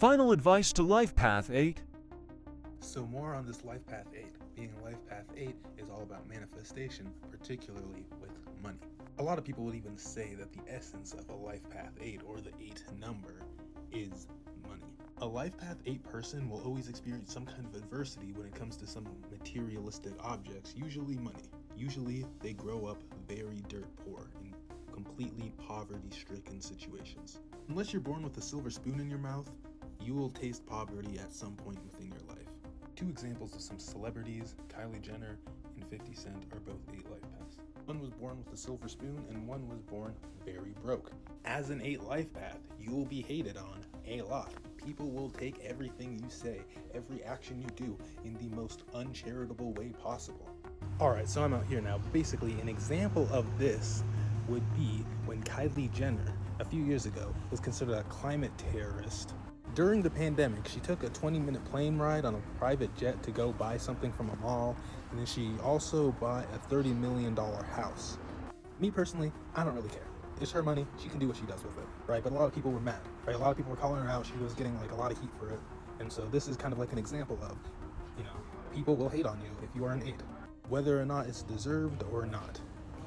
Final advice to Life Path 8. So more on this Life Path 8. Being a Life Path 8 is all about manifestation, particularly with money. A lot of people would even say that the essence of a Life Path 8 or the 8 number is money. A Life Path 8 person will always experience some kind of adversity when it comes to some materialistic objects, usually money. Usually they grow up very dirt poor in completely poverty-stricken situations. Unless you're born with a silver spoon in your mouth, you will taste poverty at some point within your life. Two examples of some celebrities, Kylie Jenner and 50 Cent, are both 8 life paths. One was born with a silver spoon and one was born very broke. As an 8 life path, you will be hated on a lot. People will take everything you say, every action you do, in the most uncharitable way possible. Alright, so I'm out here now. Basically, an example of this would be when Kylie Jenner, a few years ago, was considered a climate terrorist. During the pandemic, she took a 20-minute plane ride on a private jet to go buy something from a mall, and then she also bought a $30 million house. Me personally, I don't really care. It's her money, she can do what she does with it, right? But a lot of people were mad, right? A lot of people were calling her out, she was getting like a lot of heat for it. And so this is kind of like an example of, people will hate on you if you are an 8, whether or not it's deserved or not.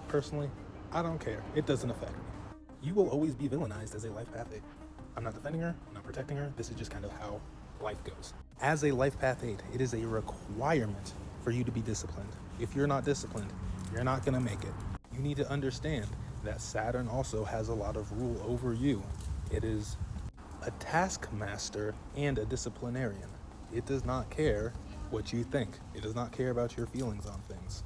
Personally, I don't care. It doesn't affect me. You will always be villainized as a Life Path 8. I'm not defending her, I'm not protecting her. This is just kind of how life goes. As a Life Path 8, it is a requirement for you to be disciplined. If you're not disciplined, you're not gonna make it. You need to understand that Saturn also has a lot of rule over you. It is a taskmaster and a disciplinarian. It does not care what you think. It does not care about your feelings on things.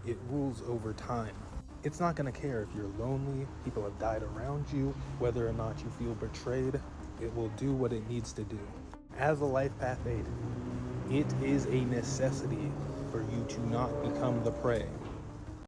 It rules over time. It's not going to care if you're lonely, people have died around you, whether or not you feel betrayed. It will do what it needs to do. As a Life Path 8, it is a necessity for you to not become the prey.